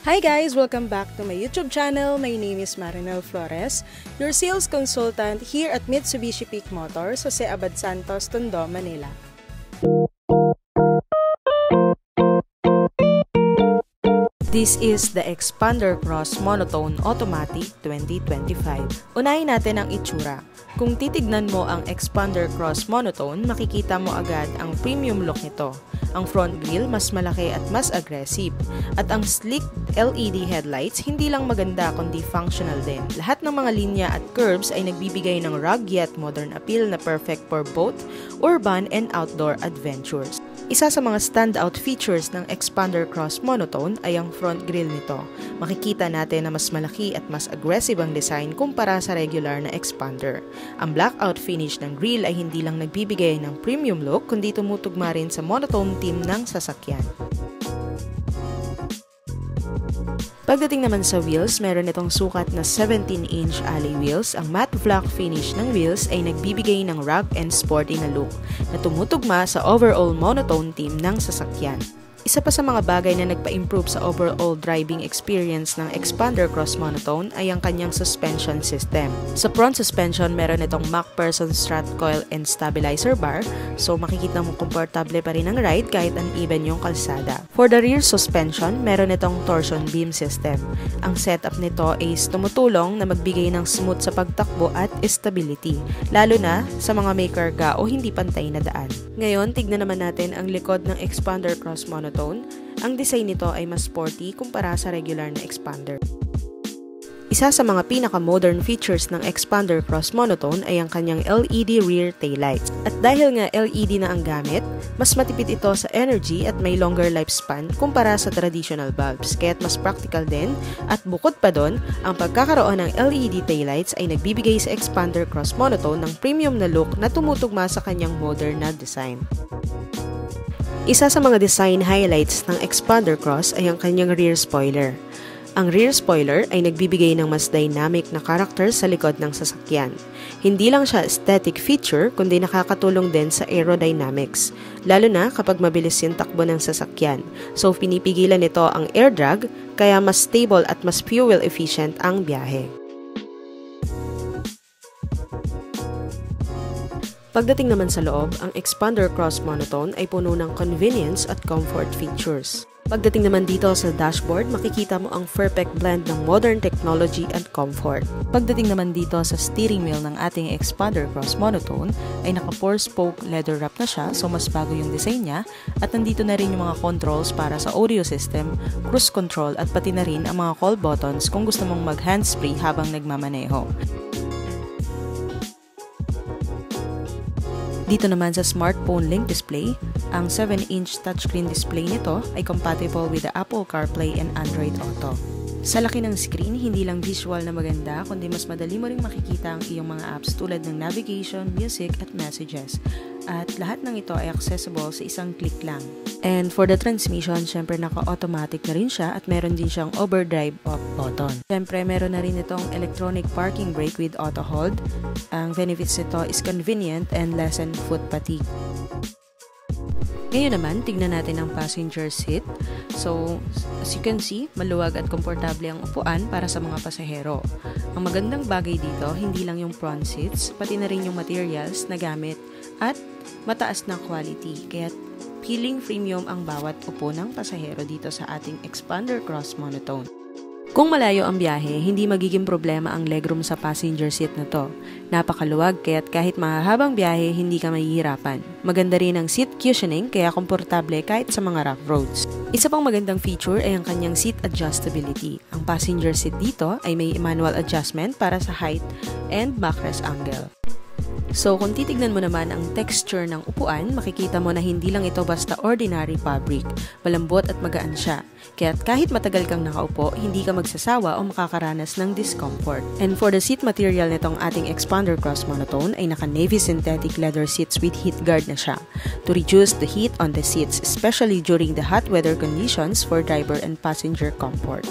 Hi guys! Welcome back to my YouTube channel. My name is Marinel Flores, your sales consultant here at Mitsubishi Peak Motors, Jose Abad Santos, Tondo, Manila. This is the Expander Cross Monotone Automatic 2025. Unahin natin ang itsura. Kung titignan mo ang Expander Cross Monotone, makikita mo agad ang premium look nito. Ang front grille mas malaki at mas aggressive. At ang sleek LED headlights hindi lang maganda kundi functional din. Lahat ng mga linya at curves ay nagbibigay ng rugged yet modern appeal na perfect for both urban and outdoor adventures. Isa sa mga standout features ng Expander Cross Monotone ay ang front grille nito. Makikita natin na mas malaki at mas aggressive ang design kumpara sa regular na Expander. Ang blackout finish ng grille ay hindi lang nagbibigay ng premium look kundi tumutugma rin sa monotone theme ng sasakyan. Pagdating naman sa wheels, meron itong sukat na 17-inch alloy wheels. Ang matte black finish ng wheels ay nagbibigay ng rugged and sporty na look na tumutugma sa overall monotone theme ng sasakyan. Isa pa sa mga bagay na nagpa-improve sa overall driving experience ng Expander Cross Monotone ay ang kanyang suspension system. Sa front suspension, meron itong MacPherson strut coil and stabilizer bar, so makikita mo komportable pa rin ang ride kahit uneven yung kalsada. For the rear suspension, meron itong torsion beam system. Ang setup nito is tumutulong na magbigay ng smooth sa pagtakbo at stability, lalo na sa mga may karga o hindi pantay na daan. Ngayon, tignan naman natin ang likod ng Expander Cross Monotone. Ang design nito ay mas sporty kumpara sa regular na Expander. Isa sa mga pinaka-modern features ng Expander Cross Monotone ay ang kanyang LED rear taillights. At dahil nga LED na ang gamit, mas matipid ito sa energy at may longer lifespan kumpara sa traditional bulbs, kaya't mas practical din. At bukod pa doon, ang pagkakaroon ng LED taillights ay nagbibigay sa Expander Cross Monotone ng premium na look na tumutugma sa kanyang modern na design. Isa sa mga design highlights ng Expander Cross ay ang kanyang rear spoiler. Ang rear spoiler ay nagbibigay ng mas dynamic na character sa likod ng sasakyan. Hindi lang siya aesthetic feature kundi nakakatulong din sa aerodynamics, lalo na kapag mabilis yung takbo ng sasakyan. So pinipigilan nito ang air drag kaya mas stable at mas fuel efficient ang biyahe. Pagdating naman sa loob, ang Expander Cross Monotone ay puno ng convenience at comfort features. Pagdating naman dito sa dashboard, makikita mo ang perfect blend ng modern technology and comfort. Pagdating naman dito sa steering wheel ng ating Expander Cross Monotone, ay naka 4-spoke leather wrap na siya, so mas bago yung design niya. At nandito na rin yung mga controls para sa audio system, cruise control at pati na rin ang mga call buttons kung gusto mong mag hands-free habang nagmamaneho. Dito naman sa smartphone link display, ang 7-inch touchscreen display nito ay compatible with the Apple CarPlay and Android Auto. Sa laki ng screen, hindi lang visual na maganda, kundi mas madali mo ring makikita ang iyong mga apps tulad ng navigation, music at messages. At lahat ng ito ay accessible sa isang click lang. And for the transmission, syempre naka-automatic na rin siya at meron din siyang overdrive off button. Syempre meron na rin itong electronic parking brake with auto hold. Ang benefits nito is convenient and lessen foot fatigue. Ngayon naman, tignan natin ang passenger seat. So, as you can see, maluwag at komportable ang upuan para sa mga pasahero. Ang magandang bagay dito, hindi lang yung front seats, pati na rin yung materials na gamit at mataas na quality. Kaya feeling premium ang bawat upo ng pasahero dito sa ating Expander Cross Monotone. Kung malayo ang biyahe, hindi magiging problema ang legroom sa passenger seat na to. Napakaluwag kaya't kahit mahahabang biyahe, hindi ka mahihirapan. Maganda rin ang seat cushioning kaya komportable kahit sa mga rough roads. Isa pang magandang feature ay ang kanyang seat adjustability. Ang passenger seat dito ay may manual adjustment para sa height and backrest angle. So kung titignan mo naman ang texture ng upuan, makikita mo na hindi lang ito basta ordinary fabric. Malambot at magaan siya. Kaya kahit matagal kang nakaupo, hindi ka magsasawa o makakaranas ng discomfort. And for the seat material nitong ating Expander Cross Monotone ay naka-navy synthetic leather seats with heat guard na siya to reduce the heat on the seats, especially during the hot weather conditions for driver and passenger comfort.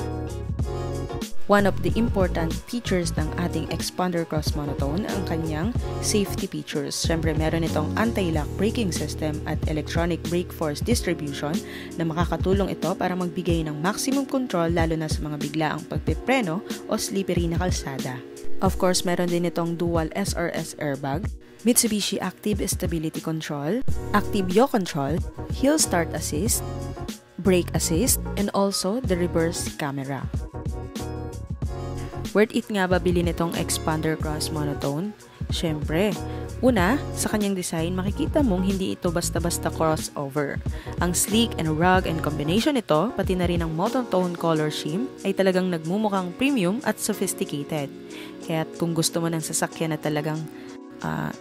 One of the important features ng ating Expander Cross Monotone ang kanyang safety features. Siyempre, meron itong anti-lock braking system at electronic brake force distribution na makakatulong ito para magbigay ng maximum control lalo na sa mga biglaang pagpipreno o slippery na kalsada. Of course, meron din itong dual SRS airbag, Mitsubishi Active Stability Control, Active Yaw Control, Hill Start Assist, Brake Assist, and also the reverse camera. Worth it nga ba bilhin itong Expander Cross Monotone? Siyempre, una, sa kanyang design, makikita mong hindi ito basta-basta crossover. Ang sleek and rugged and combination nito, pati na rin ang monotone color scheme, ay talagang nagmumukhang premium at sophisticated. Kaya kung gusto mo ng sasakyan na talagang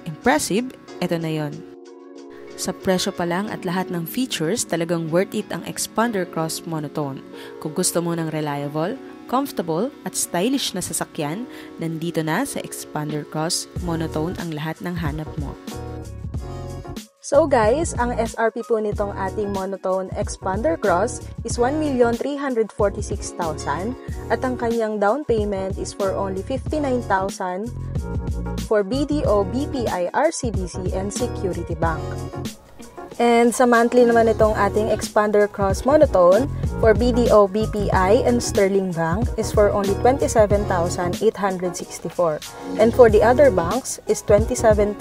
impressive, ito na yon. Sa presyo pa lang at lahat ng features, talagang worth it ang Expander Cross Monotone. Kung gusto mo ng reliable, comfortable at stylish na sasakyan, nandito na sa Expander Cross Monotone ang lahat ng hanap mo. So guys, ang SRP po nitong ating Monotone Expander Cross is 1,346,000 at ang kanyang down payment is for only 59,000 for BDO, BPI, RCBC, and Security Bank. And sa monthly naman itong ating Expander Cross Monotone for BDO, BPI, and Sterling Bank is for only 27,864. And for the other banks is 27,464.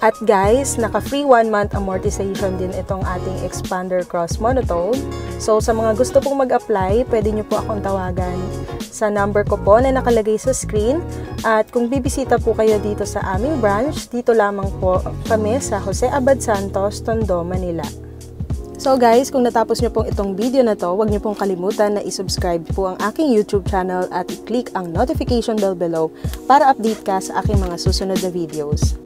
At guys, naka-free 1-month amortization din itong ating Expander Cross Monotone. So sa mga gusto pong mag-apply, pwede nyo po akong tawagan sa number ko po na nakalagay sa screen. At kung bibisita po kayo dito sa aming branch, dito lamang po kami sa Jose Abad Santos, Tondo, Manila. So guys, kung natapos nyo pong itong video na to, huwag nyo pong kalimutan na isubscribe po ang aking YouTube channel at i-click ang notification bell below para update ka sa aking mga susunod na videos.